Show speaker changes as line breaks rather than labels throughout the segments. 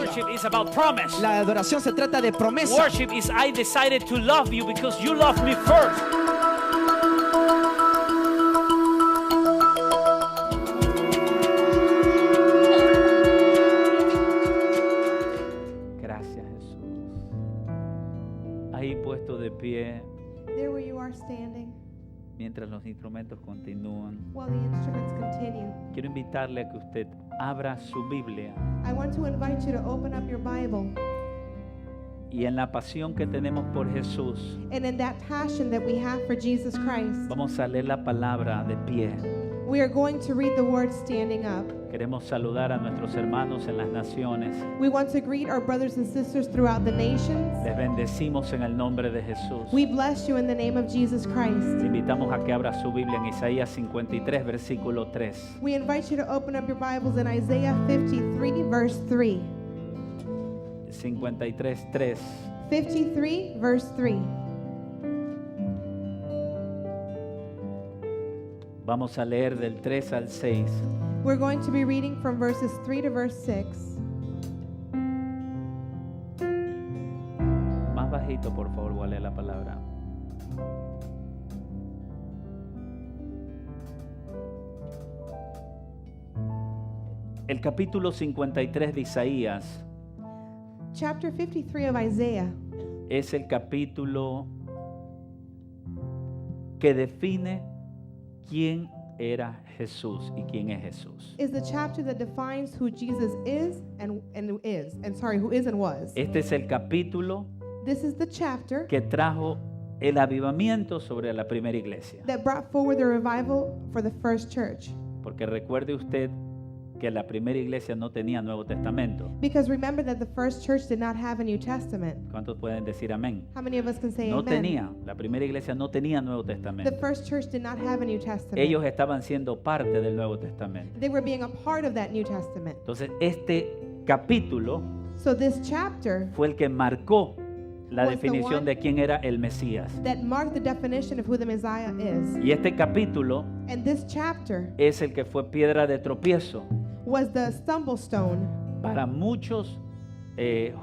Worship is about promise.
La adoración se trata de promesa.
Worship is I decided to love you because you loved me first. Gracias, Jesús. Ahí puesto de pie,
There where you are standing,
mientras los instrumentos continúan,
while the instruments continue,
quiero invitarle a que usted abra su Biblia
I want to invite you to open up your Bible.
y en la pasión que tenemos por Jesús,
And in that passion that we have for Jesus Christ,
vamos a leer la palabra de pie.
we are going to read the word standing up.
Queremos saludar a nuestros hermanos en las naciones.
We want to greet our brothers and sisters throughout the nations.
Les bendecimos en el nombre de Jesús.
We bless you in the name of Jesus Christ.
Le invitamos a que abra su Biblia en Isaías 53, versículo 3.
We invite you to open up your Bibles in Isaiah 53, verse 3.
53, 3.
53, verse 3.
Vamos a leer del 3 al 6.
We're going to be reading from verses 3 to verse 6.
Más bajito, por favor, voy a leer la palabra. El capítulo 53 de Isaías
Chapter 53 of Isaiah
es el capítulo que define quién era Jesús y quién es Jesús.
is the chapter that defines who Jesus is and who is and was.
Este es el capítulo
This is the chapter
que trajo el avivamiento sobre la primera iglesia.
that brought forward the revival for the first church.
Porque recuerde usted que la primera iglesia no tenía Nuevo Testamento.
Because remember that the first church did not have a New Testament.
¿Cuántos pueden decir amén?
How many of us can say
No
amen?
tenía, la primera iglesia no tenía Nuevo
The
Testamento.
first church did not have a New Testament.
Ellos estaban siendo parte del Nuevo Testamento.
They were being a part of that New Testament.
Entonces, este capítulo
So this chapter
fue el que marcó la
Was the
definición
one-
de quién era el Mesías.
that marked the definition of who the Messiah is.
Y este capítulo
And this chapter
es el que fue piedra de tropiezo
was the stumble stone
para muchos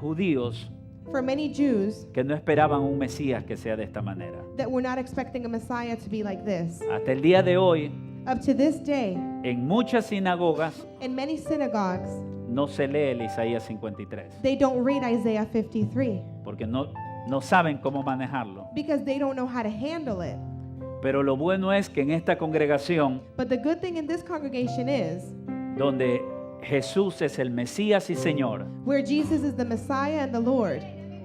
judíos
for many Jews
que no esperaban un Mesías que sea de esta manera.
that were not expecting a Messiah to be like this.
Hasta el día de hoy,
Up to this day,
en muchas sinagogas
in many synagogues,
no se lee el Isaías 53
they don't read Isaiah 53
porque no saben cómo manejarlo.
because they don't know how to handle it.
Pero lo bueno es que en esta congregación,
But the good thing in this congregation is
donde Jesús es el Mesías y Señor,
where Jesus is the Messiah and the Lord,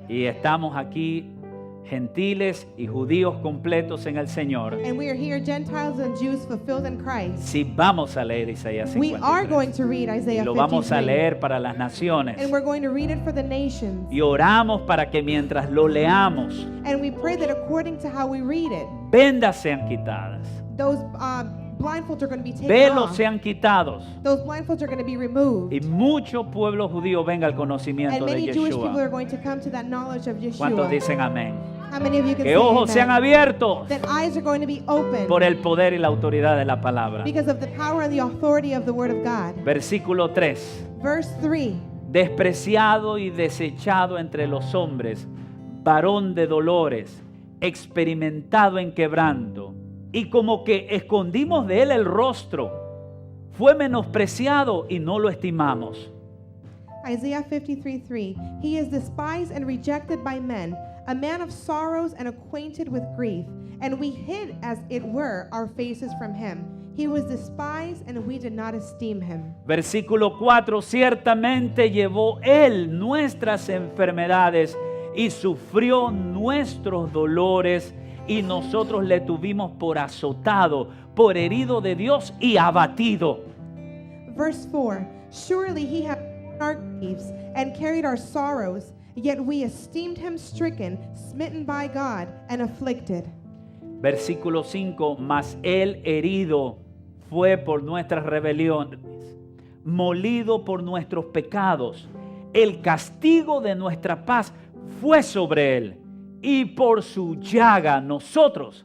y estamos aquí gentiles y judíos completos en el Señor,
and we are here Gentiles and Jews fulfilled in Christ.
si vamos a leer Isaías
We are going
53
to read
y
Isaiah
lo vamos a
53
leer para las naciones,
and we're going to read it for the nations.
y oramos para que mientras lo leamos,
And we pray that according to how we read it,
vendas sean quitadas,
those blindfolds are going to be taken
velos
off.
sean quitados,
Those blindfolds are going to be removed.
y mucho pueblo judío venga al
And
conocimiento de
many Jewish people are
Yeshua.
going to come to that knowledge of
¿Cuántos
Yeshua.
dicen amén?
How many of you can
Que
say
ojos sean
amen?
abiertos
That eyes are going to be open
por el poder y la autoridad de la palabra.
because of the power and the authority of the Word of God.
Versículo 3.
Verse 3.
Despreciado y desechado entre los hombres, varón de dolores, experimentado en quebranto, y como que escondimos de él el rostro, fue menospreciado y no lo estimamos.
Isaiah 53:3. He is despised and rejected by men, a man of sorrows and acquainted with grief, and we hid, as it were, our faces from him. He was despised and we did not esteem him.
Versículo 4, ciertamente llevó él nuestras enfermedades y sufrió nuestros dolores, y nosotros le tuvimos por azotado, por herido de Dios y abatido.
Verse 4. Surely he had borne our griefs and carried our sorrows, yet we esteemed him stricken, smitten by God, and afflicted.
Versículo 5, mas él herido fue por nuestras rebeliones, molido por nuestros pecados. El castigo de nuestra paz fue sobre él, y por su llaga nosotros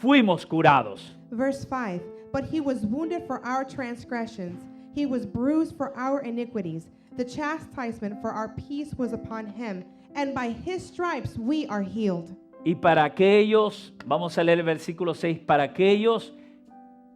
fuimos curados.
Verse 5. But he was wounded for our transgressions, He was bruised for our iniquities. The chastisement for our peace was upon him, and by his stripes we are healed.
Y para aquellos, vamos a leer el versículo 6, para aquellos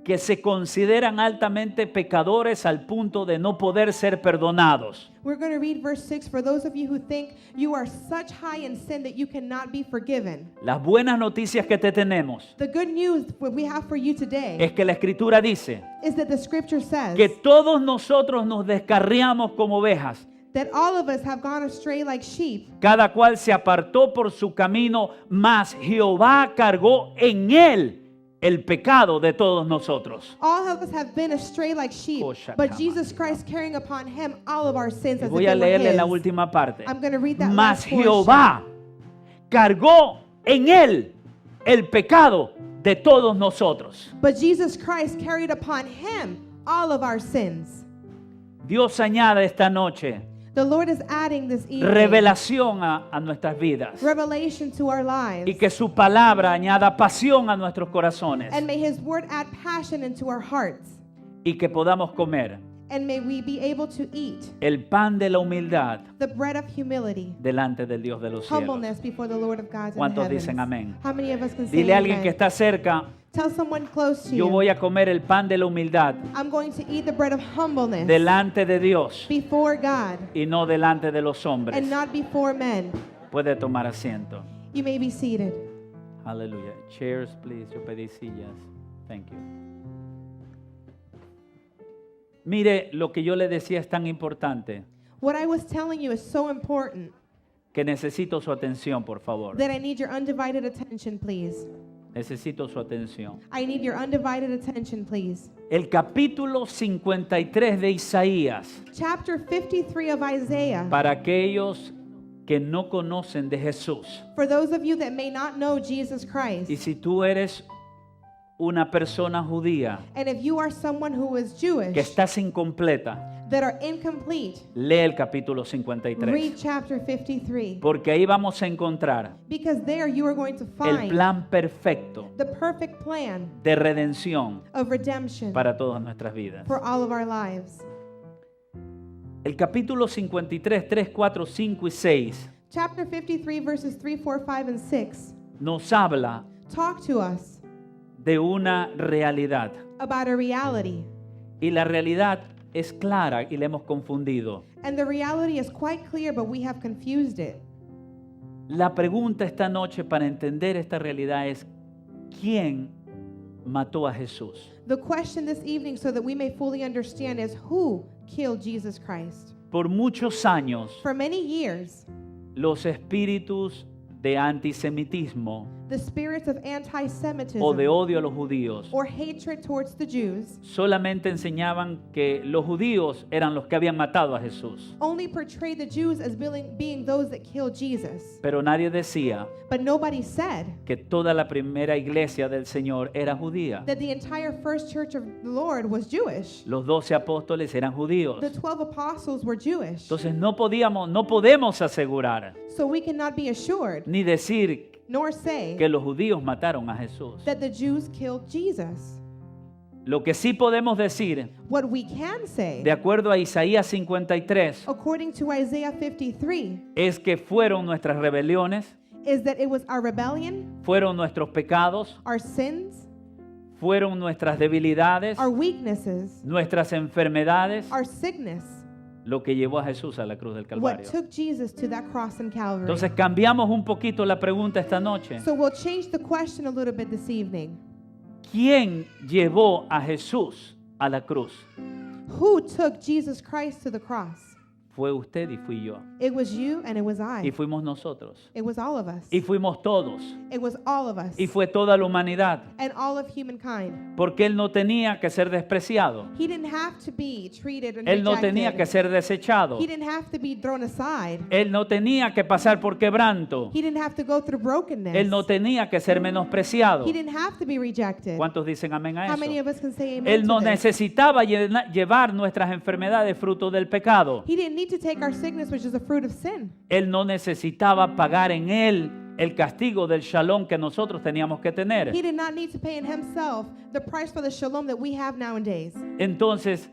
que se consideran altamente pecadores al punto de no poder ser perdonados.
We're going to read verse 6 for those of you who think you are such high in sin that you cannot be forgiven.
Las buenas noticias que te tenemos
The good news what we have for you today
es que la Escritura dice
is that the scripture says
que todos nosotros nos descarriamos como ovejas.
that all of us have gone astray like sheep.
Cada cual se apartó por su camino, mas Jehová cargó en él el pecado de todos nosotros.
All of us have been astray like sheep, but Jesus Christ carrying upon him all of our sins as if
Voy a
they were
leerle
his.
la última parte.
I'm going to read that
Mas
last portion.
Jehová cargó en él el pecado de todos nosotros.
But Jesus Christ carried upon him all of our sins.
Dios añade esta noche
The Lord is adding this evening
revelación a nuestras vidas.
revelation to our lives.
Y que su palabra añada pasión a nuestros corazones.
And may his word add passion into our hearts.
Y que podamos comer
And may we be able to eat
el pan de la humildad
the bread of humility,
delante del Dios de los cielos.
humbleness before the Lord of gods in the
¿Cuántos
heavens.
dicen amén?
How many of us can say
Dile a alguien
amen?
que está cerca,
Tell someone close to
yo
you,
voy a comer el pan de la humildad
I'm going to eat the bread of humbleness
delante de Dios
before God
y no delante de los hombres.
and not before men.
Puede tomar asiento.
You may be seated.
Aleluya. Chairs, please. Yo pedí sillas. Thank you. Mire, lo que yo le decía es tan importante
What I was telling you is so important
que necesito su atención, por favor.
that I need your undivided attention, please.
Necesito su atención.
I need your undivided attention, please.
El capítulo 53 de Isaías,
Chapter 53 of Isaiah.
para aquellos que no conocen de Jesús.
For those of you that may not know Jesus Christ,
Y si tú eres una persona judía
and if you are someone who is
que
Jewish,
estás incompleta,
that are incomplete,
lee el capítulo
read
53.
chapter 53.
Porque ahí vamos a encontrar
Because there you are going to
el
find
plan perfecto
the perfect plan
de redención
of redemption
para todas nuestras vidas.
for all of our lives.
El capítulo 53, 3, 4, 5 y 6
Chapter 53, verses 3, 4, 5, and 6
nos habla
talk to us
de una realidad.
about a reality.
Y la realidad es clara y la hemos confundido.
And the reality is quite clear, but we have confused it.
La pregunta esta noche para entender esta realidad es: ¿quién mató a Jesús?
The question this evening, so that we may fully understand, is who killed Jesus Christ?
Por muchos años,
For many years,
los espíritus de antisemitismo
the spirits of anti-Semitism
o de odio a los judíos
or hatred towards the Jews
solamente enseñaban que los judíos eran los que habían matado a Jesús.
only portrayed the Jews as being those that killed Jesus.
Pero nadie decía
But nobody said
que toda la primera iglesia del Señor era judía.
that the entire first church of the Lord was Jewish.
Los 12 apóstoles eran judíos.
The 12 apostles were Jewish.
Entonces no podemos asegurar
So we cannot be assured
ni decir
nor say
que los judíos mataron a Jesús.
that the Jews killed Jesus.
Lo que sí podemos decir,
What we can say,
de acuerdo a Isaías 53,
according to Isaiah 53,
es que fueron nuestras rebeliones,
is that it was our rebellion,
fueron nuestros pecados,
our sins,
fueron nuestras debilidades,
our weaknesses,
nuestras enfermedades,
our sickness,
lo que llevó a Jesús a la cruz del
what
Calvario.
took Jesus to that cross in Calvary.
Entonces cambiamos un poquito la pregunta esta noche.
So we'll change the question a little bit this evening.
¿Quién llevó a Jesús a la cruz?
Who took Jesus Christ to the cross?
Fue usted y fui yo.
It was you and it was
Y
I.
fuimos nosotros.
It was all of us.
Y fuimos todos.
It was all of us.
Y fue toda la humanidad.
And all of humankind.
Porque Él no tenía que ser despreciado.
He didn't have to be treated and
Él no tenía que
rejected.
ser desechado.
He didn't have to be thrown aside.
Él no tenía que pasar por quebranto.
He didn't have to go through brokenness.
Él no tenía que ser menospreciado.
He didn't have to be rejected.
¿Cuántos dicen amén a
How many
eso?
of us can say amen
Él
to
no
this?
necesitaba llevar nuestras enfermedades fruto del pecado.
He didn't need to take our sickness, which is a fruit of sin.
Él no necesitaba pagar en Él el castigo del shalom que nosotros teníamos que tener.
He did not need to pay in himself the price for the shalom that we have nowadays.
Entonces,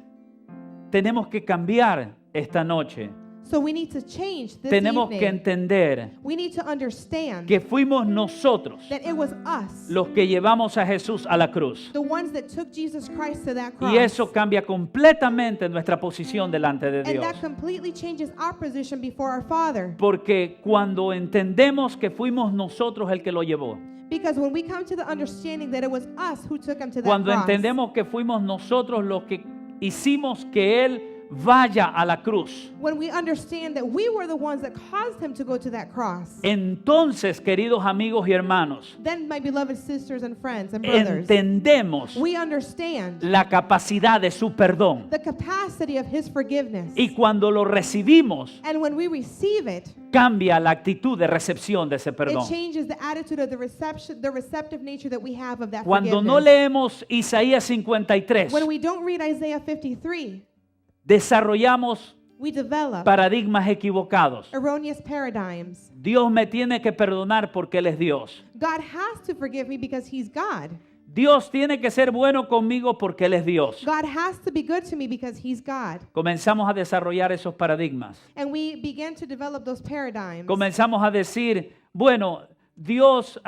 tenemos que cambiar esta noche.
So we need to change this
Tenemos que
evening.
entender
We need to understand
que fuimos nosotros
that it was us,
los que llevamos a Jesús a la cruz.
the ones that took Jesus Christ to that cross.
Y eso cambia completamente nuestra posición delante de
And
Dios.
that completely changes our position before our Father.
Porque cuando entendemos que fuimos nosotros el que lo llevó,
Because when we come to the understanding that it was us who took him to that
cuando
cross,
entendemos que fuimos nosotros los que hicimos que Él vaya a la cruz,
when we understand that we were the ones that caused him to go to that cross,
entonces, queridos amigos y hermanos,
then, my beloved sisters and friends and brothers,
entendemos
we understand
la capacidad de su perdón.
the capacity of his forgiveness.
Y cuando lo recibimos,
And when we receive it,
cambia la actitud de recepción de ese perdón.
it changes the attitude of the receptive nature that we have of that
Cuando no
forgiveness.
leemos Isaías 53,
When we don't read Isaiah 53,
desarrollamos
we develop
paradigmas equivocados.
erroneous paradigms.
Dios me tiene que perdonar porque Él es Dios.
God has to forgive me because he's God.
Dios tiene que ser bueno conmigo porque Él es Dios.
God has to be good to me because he's God.
Comenzamos a desarrollar esos paradigmas.
And we begin to develop those paradigms.
Comenzamos a decir, bueno, Dios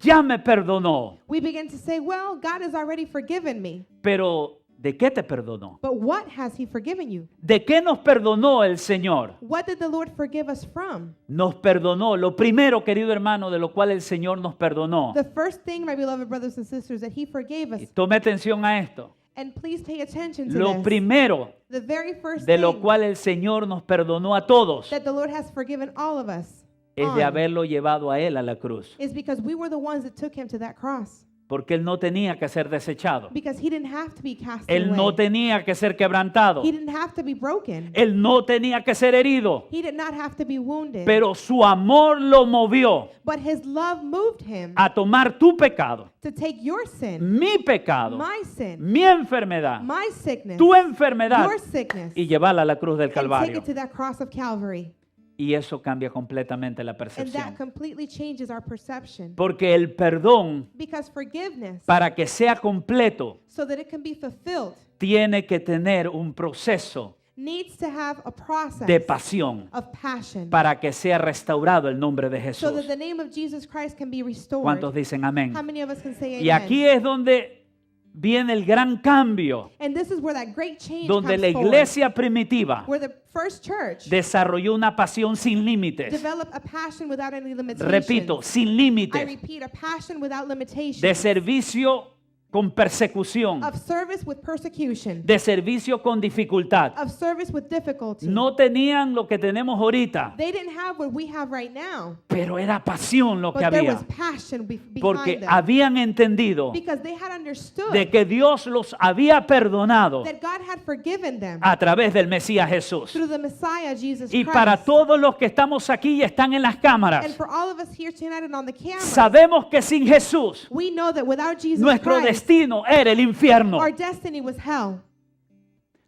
ya me perdonó,
We begin to say, well, God has already forgiven me.
pero ¿de qué te perdonó?
But what has he forgiven you?
¿De qué nos perdonó el Señor?
What did the Lord forgive us from?
Nos perdonó. Lo primero, querido hermano, de lo cual el Señor nos perdonó.
The first thing, my beloved brothers and sisters, that he forgave us.
Tome atención a esto.
And please pay attention to
Lo
this.
primero
The very first
de lo
thing
cual el Señor nos perdonó a todos
that the Lord has forgiven all of us
es de
on
haberlo llevado a Él a la cruz.
is because we were the ones that took him to that cross.
Porque Él no tenía que ser desechado.
Because he didn't have to be cast
Él no
away.
tenía que ser quebrantado.
He didn't have to be broken.
Él no tenía que ser herido.
He did not have to be wounded.
Pero su amor lo movió
But his love moved him
a tomar tu pecado,
to take your sin,
mi pecado,
my sin,
mi enfermedad,
my sickness,
tu enfermedad
your sickness,
y llevarla a la cruz del
and take
Calvario.
it to that cross of Calvary.
Y eso cambia completamente la
And
percepción.
that completely changes our perception.
Porque el perdón,
Because forgiveness,
para que sea completo,
so that it can be fulfilled,
tiene que tener un proceso
needs to have a process
de pasión
of passion
para que sea restaurado el nombre de
so that
Jesús.
the name of Jesus Christ can be restored.
¿Cuántos dicen amén?
How many of us can say
Y
amen?
aquí es donde viene el gran cambio,
And this is where that great change
donde
comes
la
forward,
iglesia primitiva
where the first church
desarrolló una pasión sin límites.
developed a passion without any limitations.
Repito, sin
I
límites.
repeat, a passion without limitations.
De servicio con persecución.
Of service with persecution.
De servicio con dificultad.
Of service with difficulty.
No tenían lo que tenemos ahorita,
They didn't have what we have right now.
pero era pasión lo que
But there
había.
was passion
Porque
behind them.
habían entendido
Because they had understood
de que Dios los había perdonado
that God had forgiven them
a través del Mesías Jesús.
through the Messiah, Jesus
Y
Christ.
para todos los que estamos aquí y están en las
And
cámaras,
for all of us here tonight and on the camera,
sabemos que sin Jesús
we know that without Jesus
nuestro
Christ,
destino era el infierno.
our destiny was hell.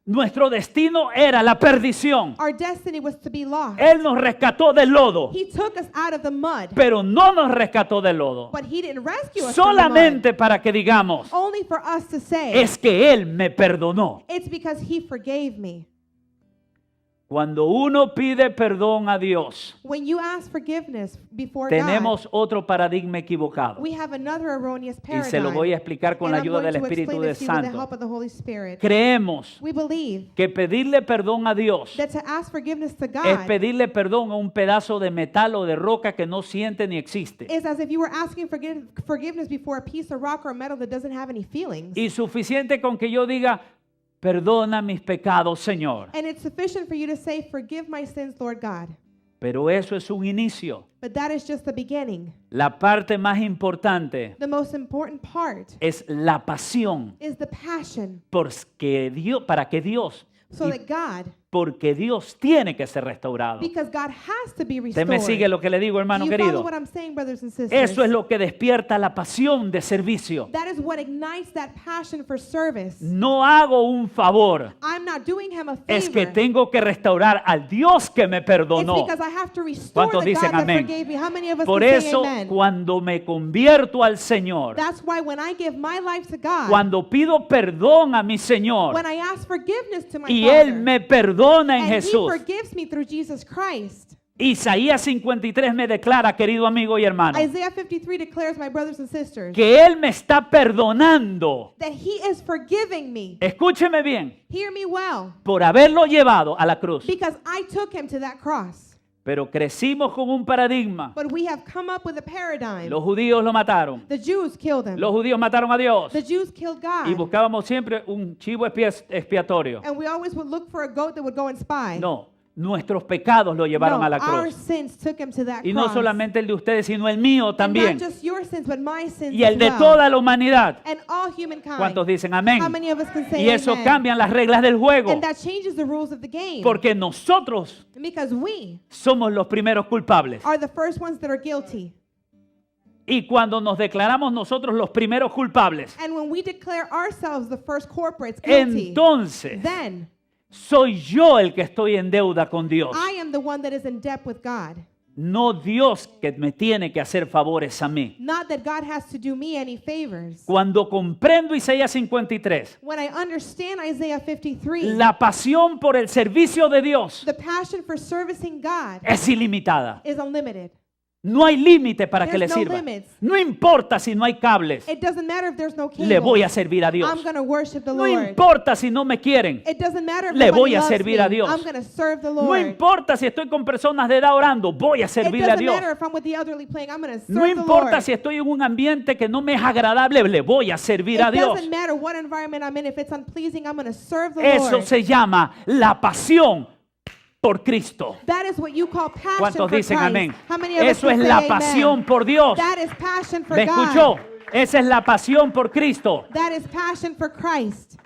Nuestro destino era la perdición.
Our destiny was to be lost.
Él nos rescató del lodo,
He took us out of the mud,
pero no nos rescató del lodo.
but he didn't rescue us from the mud.
Solamente para que digamos,
Only for us to say,
es que Él me perdonó.
it's because he forgave me.
Cuando uno pide perdón a Dios,
When you ask forgiveness before
tenemos
God,
otro paradigma equivocado.
we have another erroneous
Y
paradigm.
se lo voy a explicar con
And
la
I'm
ayuda
going
del
to
Espíritu
explain
de
this to you with the
Santo.
help of the Holy Spirit.
Creemos
We believe
que pedirle perdón a Dios
that to ask forgiveness to
es
God
pedirle perdón a un pedazo de metal o de roca que no siente ni existe.
is as if you were asking forgiveness before a piece of rock or metal that doesn't have any feelings.
Y suficiente con que yo diga, perdona mis pecados, Señor.
And it's sufficient for you to say, forgive my sins, Lord God.
Pero eso es un inicio.
But that is just the beginning.
La parte más importante
The most important part
es la pasión
is the passion
para que Dios
so that God
porque Dios tiene que ser restaurado.
Because God has to be
¿Usted
restored.
me sigue lo que le digo,
Do
hermano
you follow
querido?
what I'm saying, brothers and sisters?
Eso es lo que despierta la pasión de servicio.
That is what ignites that passion for service.
No hago un favor,
I'm not doing him a favor.
es que tengo que restaurar al Dios que me
It's
perdonó.
because I have to restore
¿Cuántos
the
dicen
God that
amén?
forgave me. How many of us
Por
can say
eso,
amen?
cuando me convierto al Señor,
That's why when I give my life to God,
cuando pido perdón a mi Señor
when I ask forgiveness to my
y
Father,
Él me perdona en
and
Jesús,
He forgives me through Jesus Christ.
Isaías 53 me declara, querido amigo y hermano,
Isaiah 53 declares, my brothers and sisters,
que Él me está perdonando.
that He is forgiving me.
Escúcheme bien,
Hear me well,
por haberlo llevado a la cruz.
because I took Him to that cross.
Pero crecimos con un paradigma.
But we have come up with a paradigm.
Los judíos lo mataron.
The Jews killed Him.
Los judíos mataron a Dios.
The Jews killed God.
Y buscábamos siempre un chivo expiatorio.
And we always would look for a goat that would go and spy.
No, nuestros pecados lo llevaron
No,
a la
our
cruz.
sins took Him to that
Y no
cross.
solamente el de ustedes, sino el mío
And
también.
not just your sins, but my sins
Y el
as
de
well.
toda la humanidad.
And all humankind.
¿Cuántos dicen amén?
How many of us can say
Y eso
amen?
cambian las reglas del juego.
And that changes the rules of the game.
Porque nosotros
Because we
somos los primeros culpables.
are the first ones that are guilty.
Y cuando nos declaramos nosotros los primeros culpables,
And when we declare ourselves the first corporates guilty,
entonces
then
soy yo el que estoy en deuda con Dios.
I am the one that is in debt with God.
No Dios que me tiene que hacer favores a mí.
Not that God has to do me any favors.
Cuando comprendo Isaías 53,
When I understand Isaiah 53,
la pasión por el servicio de Dios
the passion for servicing God
es ilimitada.
is unlimited.
No hay límite para que le
There's no
sirva.
limits.
No importa si no hay cables.
It doesn't matter if there's no cable.
Le voy a servir a Dios.
I'm going to worship the
No
Lord.
importa si no me quieren.
It doesn't matter if
Le
nobody
voy a
loves
servir
me.
a Dios.
I'm going to serve the
No
Lord.
importa si estoy con personas de edad orando. Voy a
It
servirle a
doesn't
Dios.
matter if I'm with the elderly playing. I'm going to serve
No
the
importa
Lord.
si estoy en un ambiente que no me es agradable. Le voy a servir a
It
Dios.
doesn't matter what environment I'm in. If it's unpleasing, I'm going to serve the
Eso
Lord.
se llama la pasión por Cristo.
That is what you call passion
¿Cuántos
for
dicen
Christ.
amén?
How many of us
Eso
can
es
say
la
amen?
pasión por Dios.
That is passion for
¿Me
God.
escuchó? Esa es la pasión por Cristo.
That is passion for Christ.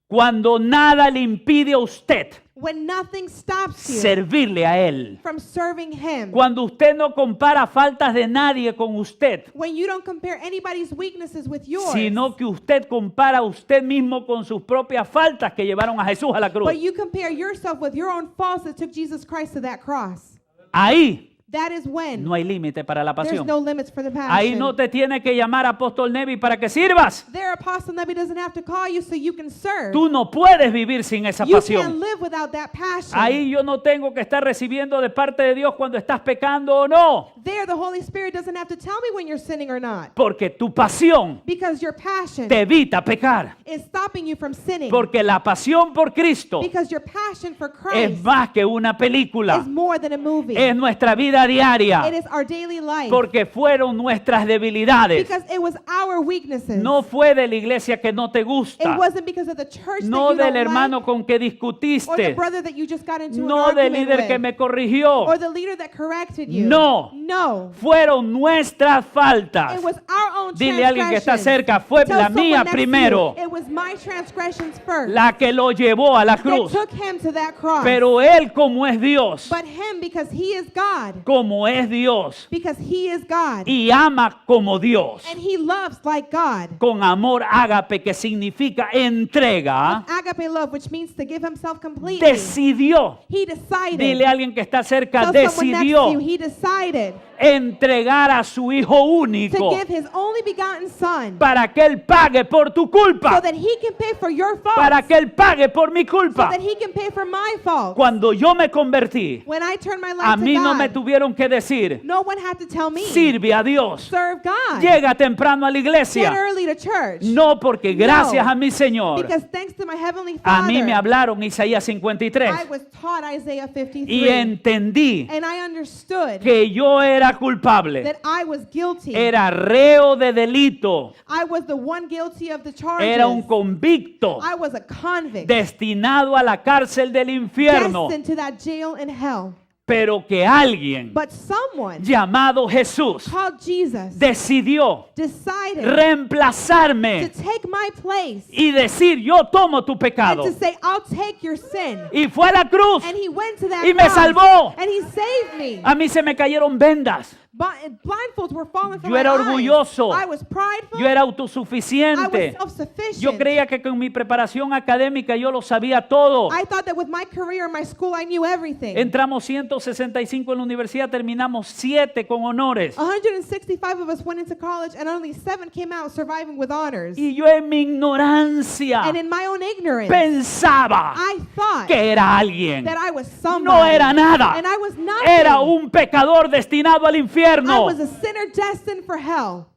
Cuando nada le impide a usted
When nothing stops you
servirle a Él.
from serving Him.
Cuando usted no compara faltas de nadie con usted,
When you don't compare anybody's weaknesses with yours.
sino que usted compara a usted mismo con sus propias faltas que llevaron a Jesús a la cruz.
But you compare yourself with your own faults that took Jesus Christ to that cross.
Ahí
That is when
no hay límite para la
there's
pasión.
no limits for the passion.
Ahí no te tiene que llamar apóstol Nevi para que sirvas.
Their Apostle Nebi doesn't have to call you so you can serve.
Tú no puedes vivir sin esa
You can't
pasión.
live without that passion.
Ahí yo no tengo que estar recibiendo de parte de Dios cuando estás pecando o no.
There, the Holy Spirit doesn't have to tell me when you're sinning or not.
Porque tu pasión
Because your passion
te evita pecar.
is stopping you from sinning.
Porque la pasión por Cristo
Because your passion for
es
Christ
más que una película.
is more than a movie.
Es nuestra vida diaria.
It is our daily life.
Porque fueron nuestras debilidades.
Because it was our weaknesses.
No fue de la iglesia que no te
It
gusta.
wasn't because of the church
No
that you
del
don't
hermano
like,
con que
or the
discutiste.
brother that you just got into
No
an
del
argument
líder
with,
que me corrigió.
or the leader that corrected you.
No.
No.
Fueron nuestras faltas.
It was our own
Dile a alguien que está
transgressions.
cerca, fue
Tell
la
someone
mía
next to you,
primero,
It was my transgressions first
la que lo llevó a la
that
cruz.
took him to that cross.
Pero Él, como es Dios,
But him, because he is God,
como es Dios,
because he is God,
y ama como Dios,
and he loves like God.
con amor ágape, que significa entrega,
Agape love, which means to give himself completely.
decidió.
He decided.
Dile a alguien que está cerca,
Tell someone next to you,
decidió
he decided
entregar a su Hijo
to
único
give his only begotten son
para que Él pague por tu
so
culpa,
that he can pay for your faults,
para que Él pague por mi
so
culpa.
that he can pay for my faults.
Cuando yo me convertí,
When I turned my life
a
to
mí no
God,
me tuvieron que decir,
no one had to tell me,
sirve a Dios,
serve God,
llega temprano a la
get
iglesia.
early to church.
No, porque gracias a mi Señor,
Because thanks to my heavenly
a
Father,
mí me hablaron Isaías
I
53
was taught Isaiah 53.
y entendí
And I understood
que yo era culpable,
that I was guilty.
era reo de delito,
I was the one guilty of the charges.
era un convicto
I was a convict.
destinado a la cárcel del infierno.
Destined to that jail in hell.
Pero que alguien
But someone
llamado Jesús
called Jesus
decidió
decided
reemplazarme
to take my place
y decir, yo tomo tu
and
pecado.
to say, I'll take your sin.
Y fue a la cruz
And he went to that
y me
cross,
salvó.
and he saved me.
A mí se me cayeron vendas.
Blindfolds were falling from
Yo
my
era
eyes.
orgulloso.
I was prideful.
Yo era
I was
autosuficiente.
self-sufficient.
Yo creía que con mi preparación académica yo lo sabía todo.
I thought that with my career in my school, I knew everything.
Entramos 165 en la universidad, terminamos 7 con honores.
165 of us went into college, and only 7 came out surviving with honors.
Y yo en mi ignorancia
And in my own ignorance,
pensaba
I thought
que era alguien.
that I was somebody.
No era nada.
And I was nothing.
Era un pecador destinado al
I
infierno.
was a sinner destined for hell.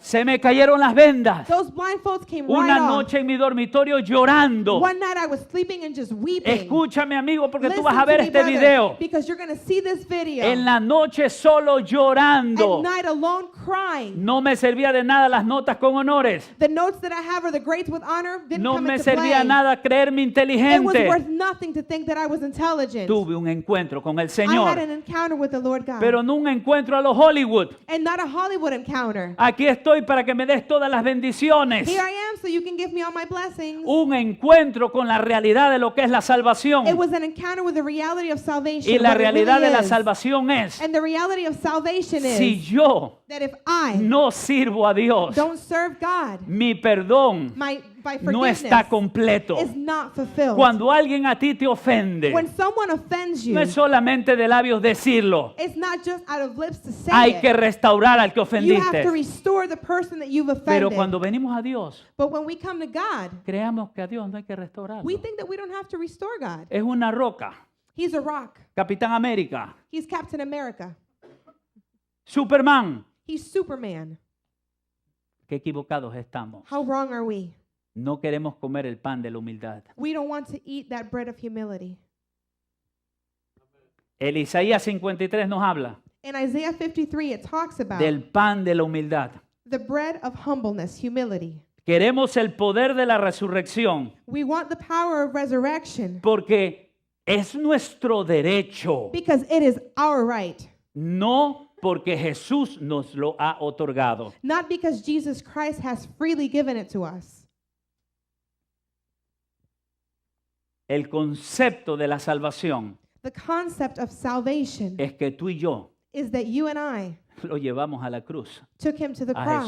Se me cayeron las vendas.
Those blindfolds came right
Una
off.
noche en mi dormitorio llorando.
One night I was sleeping and just weeping.
Escúchame, amigo, porque tú
Listen
vas a
to
ver
me,
este
brother,
video.
because you're going to see this video.
En la noche solo llorando.
At night alone crying.
No me servía de nada las notas con honores.
The notes that I have are the grades with honor didn't
No
come
me
into
servía
play.
nada creerme
It was
inteligente.
worth nothing to think that I was intelligent.
Tuve un encuentro con el
I had
Señor,
an encounter with the Lord God.
pero no un encuentro a los Hollywood.
And not a Hollywood encounter.
Aquí estoy para que me des todas las bendiciones.
Here I am so you can give me all my blessings.
Un encuentro con la realidad de lo que es la salvación.
It was an encounter with the reality of salvation.
Y la
what it
realidad
really
de la
is.
salvación es,
And the reality of salvation is
si yo
that if I
no sirvo a Dios,
don't serve God,
mi perdón
my
no
forgiveness
está completo.
is not fulfilled.
Cuando alguien a ti te ofende,
When someone offends you,
no es solamente de labios decirlo,
it's not just out of lips to say
hay
it.
que restaurar al que
You have to
ofendiste.
restore the person that you've
Pero
offended.
cuando venimos a Dios,
But when we come to God,
creamos que a Dios no hay que restaurarlo.
we think that we don't have to restore God.
Es una roca.
He's a rock.
Capitán América,
He's Captain America.
Superman.
He's Superman.
Qué equivocados estamos.
How wrong are we?
No queremos comer el pan de la humildad.
We don't want to eat that bread of humility.
El Isaías 53 nos habla
In Isaiah 53, it talks about
del pan de la humildad.
the bread of humbleness, humility.
Queremos el poder de la resurrección
We want the power of resurrection
porque es nuestro derecho,
because it is our right,
no porque Jesús nos lo ha otorgado.
not because Jesus Christ has freely given it to us.
El concepto de la salvación
The concept of salvation
es que tú y yo
is that you and I
lo llevamos a la cruz
took him to the
A
cross,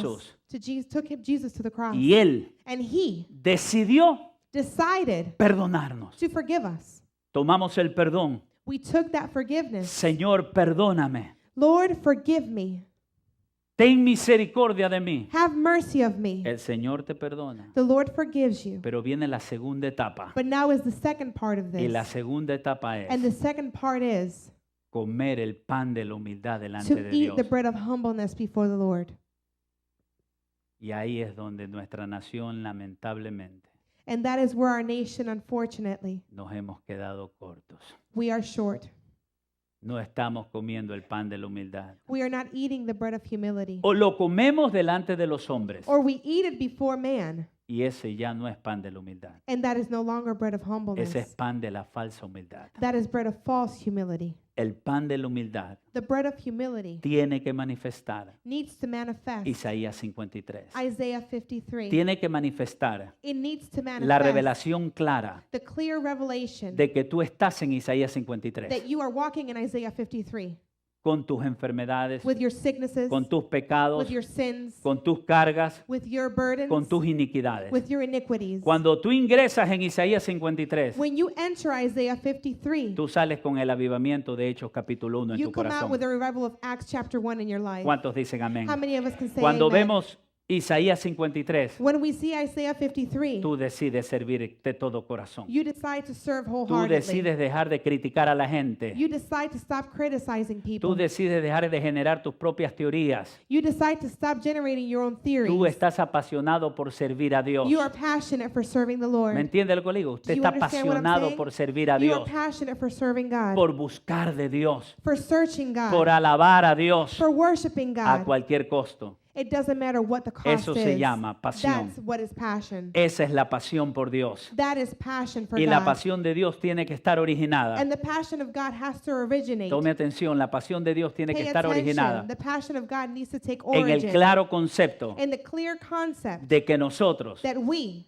Jesús.
took Jesus to the cross,
y Él
and he
decidió
decided
perdonarnos.
to forgive us.
Tomamos el perdón.
We took that forgiveness.
Señor, perdóname.
Lord, forgive me.
Ten misericordia de mí.
Have mercy of me.
El Señor te perdona.
The Lord forgives you.
Pero viene la segunda etapa.
But now is the second part of
Y la
this.
segunda etapa
And the
es
second part is
comer el pan de la humildad delante
to
de
eat
Dios.
the bread of humbleness before the Lord.
Y ahí es donde nuestra nación, lamentablemente,
And that is where our nation, unfortunately,
nos hemos quedado cortos.
we are short.
No estamos comiendo el pan de la humildad.
We are not eating the bread of humility.
O lo comemos delante de los hombres.
Or we eat it before man.
Y ese ya no es pan de la humildad.
And that is no longer bread of
Ese es
humbleness.
pan de la falsa humildad.
That is bread of false humility.
El pan de la humildad
The bread of humility
tiene que manifestar
needs to manifest.
Isaías 53.
Isaiah 53.
Tiene que manifestar
It needs to
la
manifest
revelación clara
the clear revelation
de que tú estás en Isaías 53
that you are walking in Isaiah 53
con tus enfermedades,
with your sicknesses,
con tus pecados,
with your sins,
con tus cargas,
with your burdens,
con tus iniquidades.
with your iniquities.
Cuando tú ingresas en Isaías 53,
When you enter Isaiah 53,
tú sales con el avivamiento de Hechos capítulo 1 en
you
tu
come out
corazón.
with the revival of Acts chapter 1 in your life.
¿Cuántos dicen amén?
How many of us can say
Cuando
amen?
vemos Isaías 53,
When we see Isaiah 53,
tú decides servir de todo corazón.
you decide to serve
Tú
wholeheartedly.
decides dejar de criticar a la gente.
You decide to stop criticizing
Tú
people.
decides dejar de generar tus propias teorías.
You decide to stop generating your own
Tú
theories.
estás apasionado por servir a Dios.
You are passionate for serving the Lord.
¿Me entiende lo que le digo? Usted
Do you
está
understand what I'm
apasionado
saying?
por servir a
You are
Dios,
passionate for serving God,
por buscar de Dios,
for searching God,
por alabar a Dios
for worshiping
a
God
cualquier costo.
It doesn't matter what the cost
Eso se
is.
llama pasión.
That's what is passion.
Esa es la pasión por Dios.
That is passion for
Y la
God.
pasión de Dios tiene que estar originada.
And the passion of God has to originate.
Tome atención, la pasión de Dios tiene que
Pay
estar originada
attention. The passion of God needs to take
en el
origin
claro concepto
in the clear concept
de que nosotros
that we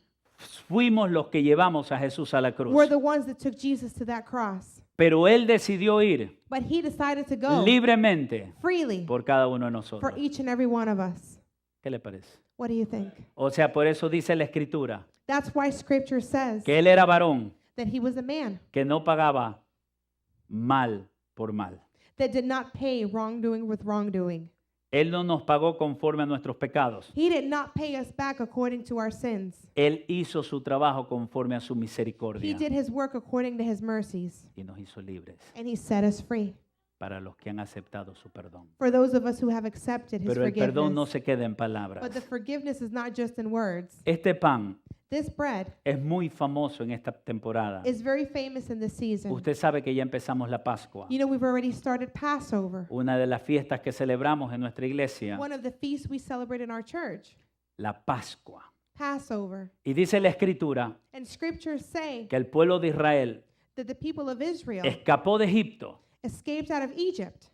fuimos los que llevamos a Jesús a la cruz.
were the ones that took Jesus to that cross.
Pero Él decidió ir
But he decided to go
libremente
freely
por cada uno de
for
nosotros.
each and every one of us.
¿Qué le parece?
What do you think?
O sea, por eso dice la Escritura
That's why scripture says
que Él era varón
that he was a man
que no pagaba mal por mal.
that did not pay wrongdoing with wrongdoing.
Él no nos pagó conforme a nuestros pecados.
He did not pay us back according to our sins.
Él hizo su trabajo conforme a su
He
misericordia
did his work according to his mercies,
y nos hizo libres
and he set us free.
para los que han aceptado su perdón.
For those of us who have accepted his
Pero el perdón no
forgiveness.
se queda en
But
palabras.
the forgiveness is not just in words.
Este pan
This bread
es muy famoso en esta temporada.
is very famous in this season.
Usted sabe que ya empezamos la Pascua,
You know, we've already started Passover,
una de las fiestas que celebramos en nuestra iglesia,
one of the feasts we celebrate in our church,
la Pascua.
Passover.
Y dice la Escritura
And scriptures say
que el pueblo de Israel
that the people of Israel
escapó de Egipto
escaped out of Egypt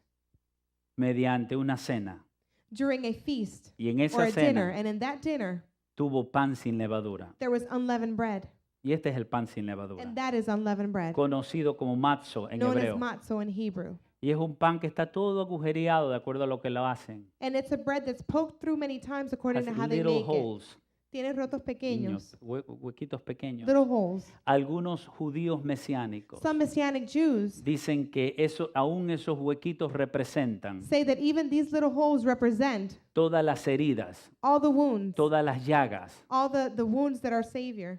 mediante una cena.
during a feast
Y en
or
esa
a dinner.
cena
And in that dinner,
tuvo pan sin levadura.
there was unleavened bread.
Y este es el pan sin levadura,
And that is unleavened bread,
conocido como matzo en
known as
hebreo.
matzo in Hebrew.
Y es un pan que está todo agujereado de acuerdo a lo que lo hacen.
And it's a bread that's poked through many times according
Has
to how they
little
make it.
holes,
Tiene rotos pequeños,
huequitos pequeños.
little holes.
Algunos judíos mesiánicos
Some Messianic Jews
dicen que aún esos huequitos representan
say that even these little holes represent
todas las heridas,
all the wounds,
todas las llagas,
all the wounds that our Savior,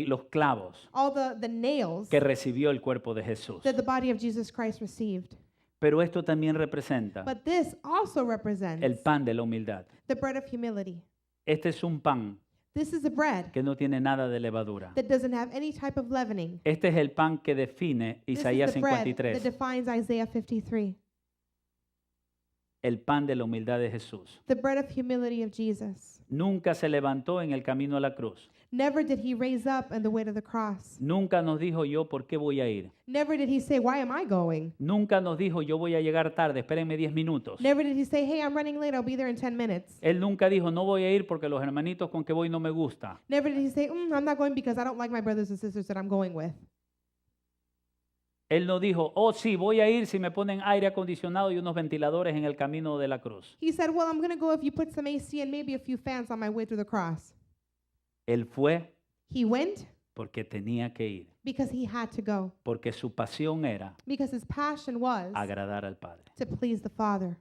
los clavos
all the nails
que recibió el cuerpo de Jesús.
that the body of Jesus Christ received.
Pero esto también representa
But this also represents
el pan de la humildad.
the bread of humility.
Este es un pan
This is a bread
que no tiene nada de levadura.
that doesn't have any type of leavening.
Este es el pan que define
This
Isaías
is the bread that
53,
defines Isaiah 53.
el pan de la humildad de Jesús.
The bread of humility of Jesus.
Nunca se levantó en el camino a la cruz.
Never did he raise up in the way to the cross.
Nunca nos dijo yo por qué voy a ir.
Never did he say, why am I going?
Nunca nos dijo yo voy a llegar tarde, espérenme 10 minutos.
Never did he say, hey, I'm running late, I'll be there in 10 minutes.
Él nunca dijo no voy a ir porque los hermanitos con que voy no me gusta.
Never did he say, I'm not going because I don't like my brothers and sisters that I'm going with.
Él no dijo, oh sí, voy a ir si me ponen aire acondicionado y unos ventiladores en el camino de la cruz.
He said, well, I'm going to go if you put some AC and maybe a few fans on my way through the cross.
Él fue
He went
porque tenía que ir,
because he had to go,
porque su pasión era
because his passion was
agradar al Padre.
to please the Father.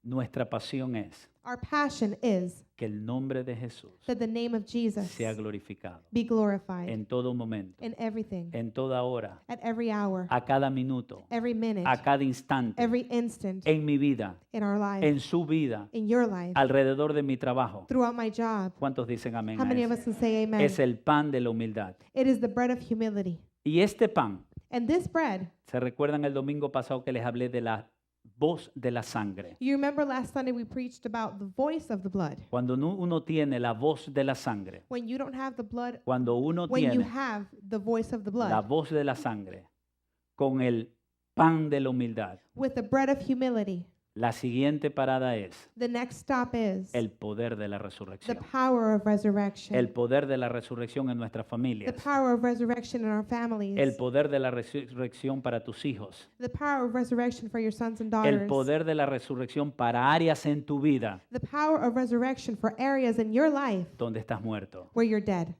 Nuestra pasión es
Our passion is
que el nombre de Jesús
that the name of Jesus
sea glorificado
be glorified
en todo momento,
in everything,
en toda hora,
at every hour,
a cada minuto,
every minute,
a cada instante,
every instant
en mi vida,
in our life,
en su vida,
in your life,
alrededor de mi trabajo.
throughout my job.
¿Cuántos dicen amén
How
a
many of
eso?
us can say amen?
Es el pan de la humildad.
It is the bread of humility.
Y este pan,
And this bread,
¿se recuerdan el domingo pasado que les hablé de la voz de la sangre?
you remember last Sunday we preached about the voice of the blood.
Cuando uno tiene la voz de la sangre,
When you don't have the blood,
cuando uno
when you
tiene
have the voice of the
la
blood,
voz de la sangre con el pan de la humildad,
with the bread of humility,
la siguiente parada es
the next stop is
el poder de la
the
resurrección.
power of resurrection.
El poder de la resurrección en nuestras
The
familias.
power of resurrection in our families.
El poder de la resurrección para tus hijos.
The power of resurrection for your sons and
El
daughters.
poder de la resurrección para áreas en tu vida
The power of resurrection for areas in your life
donde estás muerto.
where you're dead.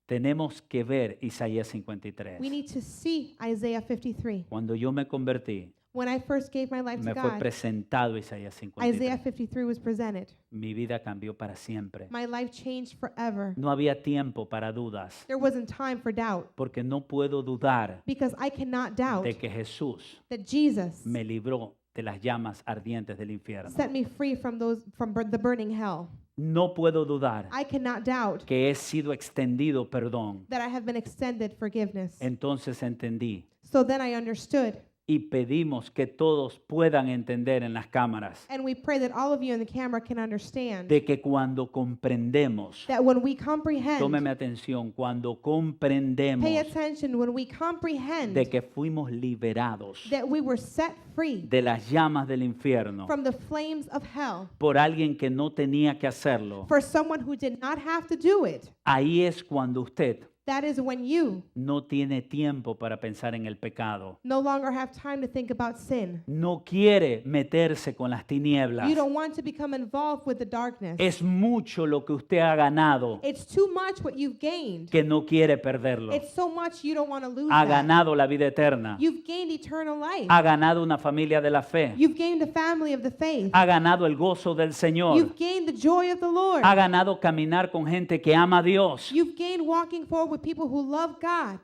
Tenemos que ver Isaías 53.
We need to see Isaiah 53.
Cuando yo me convertí,
When I first gave my life to
me fue
God,
presentado Isaías
Isaiah
53.
53 was presented.
Mi vida cambió para siempre.
My life changed forever.
No había tiempo para dudas,
There wasn't time for doubt
porque no puedo dudar
because I cannot doubt
de que Jesús
that Jesus
me libró de las llamas ardientes del infierno.
set me free from the burning hell.
No puedo dudar
I cannot doubt
que he sido extendido perdón.
that I have been extended forgiveness.
Entonces entendí
So then I understood
Y pedimos que todos puedan entender en las cámaras
And we pray that all of you in the camera can understand
de que cuando comprendemos,
that when we comprehend,
tómeme atención, cuando comprendemos
pay attention, when we comprehend
de que fuimos liberados
that we were set free
de las llamas del infierno
from the flames of hell
por alguien que no tenía que hacerlo,
for someone who did not have to do it,
ahí es cuando usted
that is when you
no tiene tiempo para pensar en el pecado.
no longer have time to think about sin.
No quiere meterse con las tinieblas.
You don't want to become involved with the darkness.
Es mucho lo que usted ha ganado
It's too much what you've gained.
que no quiere perderlo.
It's so much you don't want to lose
Ha
that.
ganado la vida eterna.
You've gained eternal life.
Ha ganado una familia de la fe.
You've gained a family of the faith.
Ha ganado el gozo del Señor.
You've gained the joy of the Lord.
Ha ganado caminar con gente que ama a Dios.
You've gained walking forward with people who love God.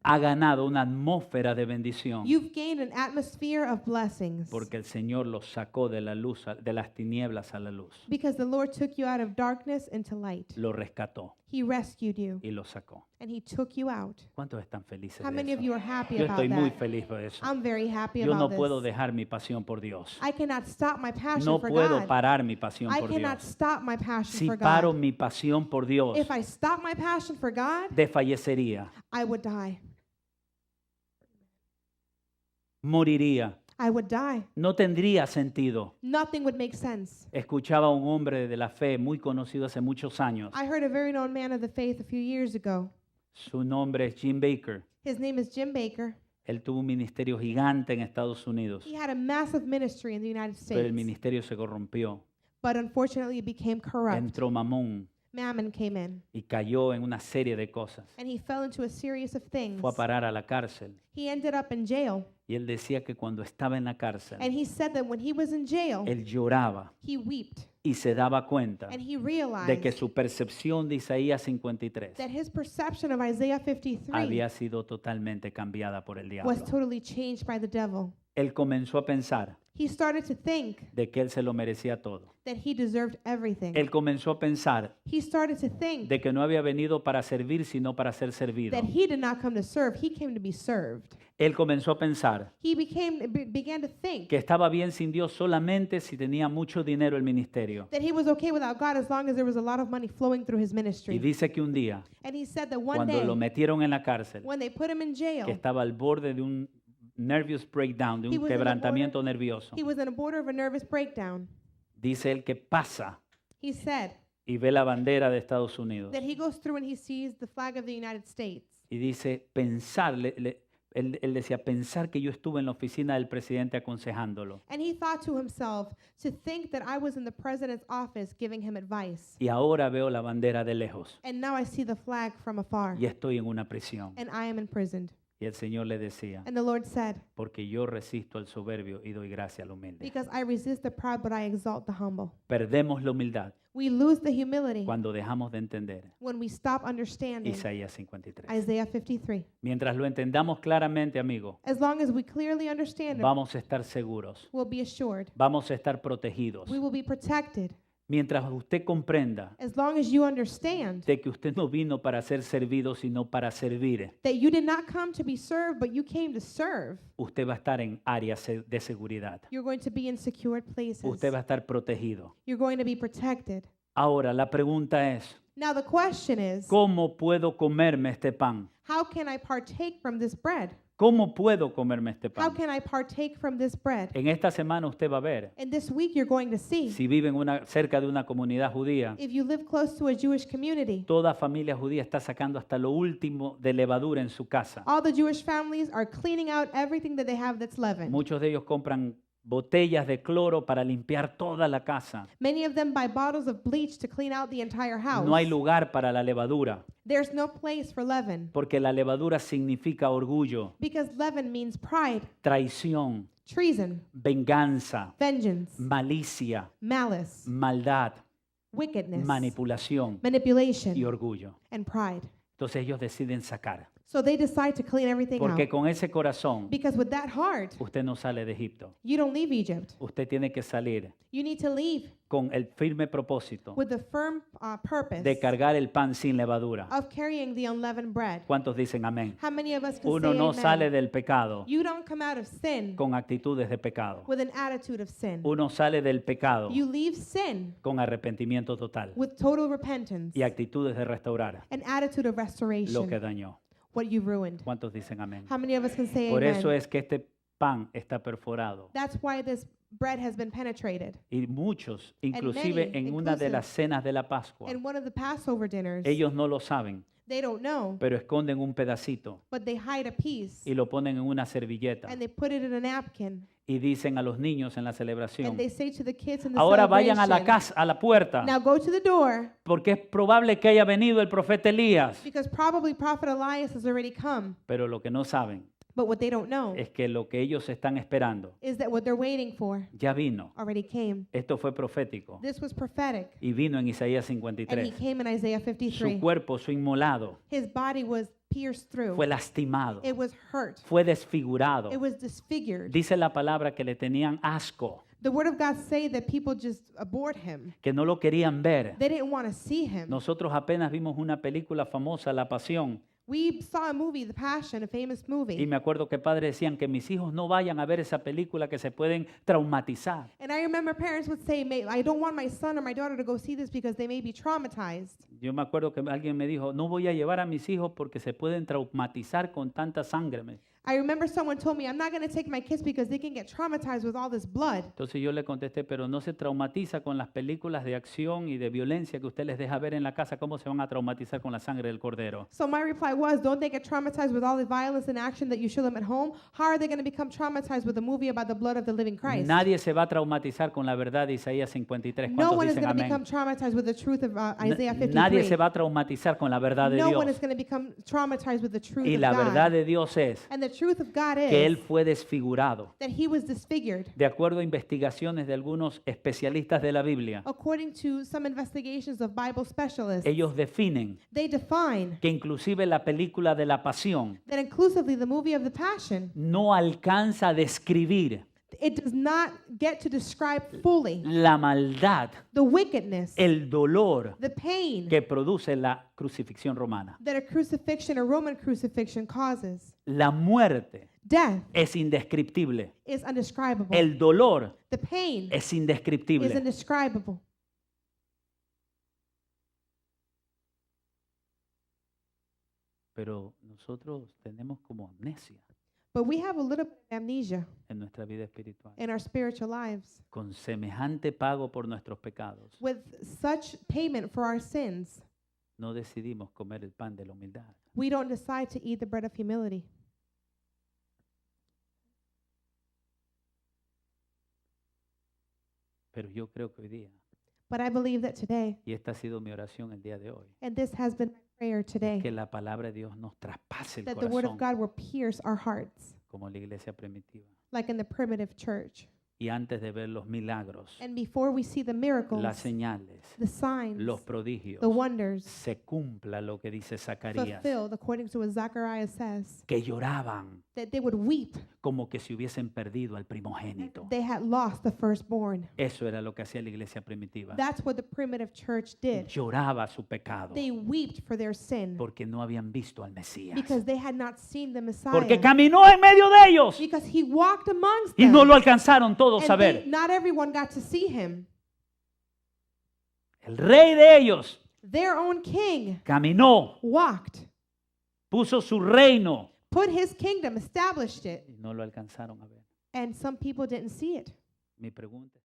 Ha ganado una atmósfera de bendición
You've gained an atmosphere of blessings
porque el Señor los sacó de la luz, de las tinieblas a la luz.
because the Lord took you out of darkness into light.
Lo rescató
He rescued you
y lo sacó.
and He took you out.
¿Cuántos están felices
How
de
many of
eso?
you are happy
Yo
about
estoy muy
that?
feliz por eso.
I'm very happy
Yo no
about
puedo
this.
dejar mi pasión por Dios.
I cannot stop my passion
No
for
puedo
God.
parar mi pasión
I
por
cannot
Dios.
stop my passion
Si
for
paro
God.
mi pasión por Dios,
If I stop my passion for God,
desfallecería,
I would die.
moriría,
I would die.
no tendría sentido.
Nothing would make sense.
Escuchaba a un hombre de la fe muy conocido hace muchos años.
I heard a very known man of the faith a few years ago.
Su nombre es Jim Baker.
His name is Jim Baker.
Él tuvo un ministerio gigante en Estados Unidos,
He had a massive ministry in the United
pero el
States,
ministerio se corrompió.
but unfortunately it became corrupt.
Entró Mamón
Mammon came in,
y cayó en una serie de cosas.
and he fell into a series of things.
Fue a parar a la cárcel.
He ended up in jail,
Y él decía que cuando estaba en la cárcel,
and he said that when he was in jail,
él lloraba
he wept,
y se daba cuenta
and he
de
realized
que su percepción de Isaías 53
that his perception of Isaiah 53
había sido totalmente cambiada por el
was
diablo.
totally changed by the devil.
Él comenzó a pensar
He started to think
de que él se lo merecía todo.
that he deserved everything.
Él comenzó a pensar
He started to think
de que no había venido para servir, sino para ser servido.
that he did not come to serve, he came to be served.
Él comenzó a pensar
He began to think
que estaba bien sin Dios solamente si tenía mucho dinero el ministerio.
that he was okay without God as long as there was a lot of money flowing through his
Y
ministry.
dice que un día,
And he said that one
cuando
day,
lo metieron en la cárcel,
when they put him in
que
jail,
estaba al borde de un nervous breakdown, de
He
un
was in the
quebrantamiento nervioso,
he was in a border of a nervous breakdown.
dice él que pasa
He said
y ve la bandera de Estados Unidos
that he goes through and he sees the flag of the United States.
y dice, pensar, él decía, pensar que yo estuve en la oficina del presidente aconsejándolo
And he thought to himself, to think that I was in the president's office giving him advice.
y ahora veo la bandera de lejos
And now I see the flag from afar.
y estoy en una prisión.
And I am imprisoned.
Y el Señor le decía,
And the Lord said,
porque yo resisto al soberbio y doy gracia al humilde.
because I resist the proud, but I exalt the humble.
Perdemos la humildad
We lose the humility
cuando dejamos de entender
when we stop understanding
Isaías 53.
Isaiah 53.
Mientras lo entendamos claramente, amigo,
As long as we clearly understand it,
vamos a estar seguros,
we'll be assured.
vamos a estar protegidos.
We will be protected.
Mientras usted comprenda
As long as you understand
de que usted no vino para ser servido, sino para servir,
that you did not come to be served, but you came to serve,
usted va a estar en áreas de seguridad.
you're going to be in secured places.
Usted va a estar protegido.
You're going to be protected.
Ahora, la pregunta es,
Now the question is,
¿cómo puedo comerme este pan?
how can I partake from this bread?
¿Cómo puedo comerme este
How
pan?
can I partake from this bread?
En esta semana usted va a ver,
And this week you're going to see,
si vive cerca de una comunidad judía,
if you live close to a Jewish community,
toda familia judía está sacando hasta lo último de levadura en su casa.
all the Jewish families are cleaning out everything that they have that's leavened.
Muchos de ellos compran botellas de cloro para limpiar toda la casa.
Many of them buy bottles of bleach to clean out the entire house.
No hay lugar para la levadura,
There's no place for leaven
porque la levadura significa orgullo,
because leaven means pride,
traición,
treason,
venganza,
vengeance,
malicia,
malice,
maldad,
wickedness,
manipulación
manipulation,
y orgullo.
and pride.
Entonces ellos deciden sacar.
So they decide to clean everything
Porque
out.
con ese corazón
Because with that heart,
usted no sale de Egipto.
you don't leave Egypt.
Usted tiene que salir
You need to leave
con el firme propósito
with the firm purpose
de cargar el pan sin levadura.
of carrying the unleavened bread.
¿Cuántos dicen amén?
How many of us can
Uno
say
no
amen?
sale del pecado
You don't come out of sin
con actitudes de pecado.
with an attitude of sin.
Uno sale del pecado
You leave sin
con arrepentimiento total
with total repentance,
y actitudes de restaurar
an attitude of
lo que
restoration,
dañó.
what you ruined.
¿Cuántos dicen amén?
How many of us can say
Por eso
amen?
es que este pan está perforado.
That's why this bread has been penetrated.
Y muchos, inclusive
many,
en una de
inclusive,
las cenas de la Pascua,
In one of the Passover dinners,
ellos no lo saben,
they don't know,
pero esconden un pedacito
but they hide a piece
y lo ponen en una servilleta
and they put it in a napkin
y dicen a los niños en la celebración,
and they say to the kids in the
ahora vayan a la
celebration,
casa, a la puerta,
now go to the door
porque es probable que haya venido el profeta Elías.
because probably Prophet Elias has already come.
Pero lo que no saben
But what they don't know
es que lo que ellos están esperando
is that what they're waiting for
ya vino.
already came.
Esto fue profético
This was prophetic,
y vino en Isaías
and he
53.
came in Isaiah
Su
53.
cuerpo, su inmolado,
His body was pierced through.
fue lastimado,
It was hurt.
fue desfigurado.
It was disfigured.
Dice la palabra que le tenían asco,
The word of God say that people just abhorred him.
que no lo querían ver.
They didn't want to see him.
Nosotros apenas vimos una película famosa, La Pasión,
We saw a movie, The Passion, a famous
y
movie.
me acuerdo que padres decían que mis hijos no vayan a ver esa película que se pueden traumatizar.
And I remember parents would say, I don't want my son or my daughter to go see this because they may be traumatized.
Yo me acuerdo que alguien me dijo, no voy a llevar a mis hijos porque se pueden traumatizar con tanta sangre.
I remember someone told me, I'm not going to take my kids because they can get traumatized with all this blood.
Entonces yo le contesté, pero no se traumatiza con las películas de acción y de violencia que usted les deja ver en la casa, ¿cómo se van a traumatizar con la sangre del cordero?
So my reply was, don't they get traumatized with all the violence and action that you show them at home? How are they going to become traumatized with a movie about the blood of the living Christ?
Nadie se va a traumatizar con la verdad de Isaías 53.
No
¿Cuántos
one is
dicen
going to
amén?
become traumatized with the truth of Isaiah
Nadie
53.
se va a traumatizar con la verdad de
No one
Dios.
is going to become traumatized with the truth
Y
of
la verdad
God.
de Dios es
And the truth of God
que Él
is
fue desfigurado.
that he was disfigured.
De acuerdo a investigaciones de algunos especialistas de la Biblia,
According to some investigations of Bible specialists,
ellos definen
they define
que inclusive la película de la Pasión
that inclusively the movie of the Passion,
no alcanza a describir
it does not get to describe fully
la maldad,
the wickedness,
el dolor
the pain
que produce la crucifixión romana.
that a crucifixion, a Roman crucifixion causes.
La muerte
Death
es indescriptible.
is undescribable.
El dolor
The pain
es
is
indescriptible.
indescribable.
Pero nosotros tenemos como amnesia
But we have a little bit of amnesia
en nuestra vida espiritual.
in our spiritual lives.
Con semejante pago por nuestros pecados,
With such payment for our sins,
no decidimos comer el pan de la humildad.
we don't decide to eat the bread of humility.
Pero yo creo que hoy día,
But I believe that today,
y esta ha sido mi oración el día de hoy,
and this has been my prayer
que
today,
la palabra de Dios nos traspase el
that the word of
corazón
God will pierce our hearts,
como la iglesia primitiva.
like in the primitive church.
Y antes de ver los milagros,
And before we see the miracles,
las señales,
the signs,
los prodigios,
the wonders
se cumpla lo que dice Zacarías,
fulfilled according to what Zechariah says,
que lloraban
that they would weep
como que si hubiesen perdido al primogénito.
they had lost the firstborn.
Eso era lo que hacía la iglesia primitiva.
That's what the primitive church did.
Lloraba su pecado
They wept for their sin
porque no habían visto al Mesías.
because they had not seen the Messiah.
Porque caminó en medio de ellos
Because he walked amongst
y
them.
no lo alcanzaron todos a
And
ver.
not everyone got to see him.
El rey de ellos
Their own king
caminó,
walked,
puso su reino
put his kingdom, established it,
y no lo alcanzaron a ver.
and some people didn't see it.
Mi pregunta es,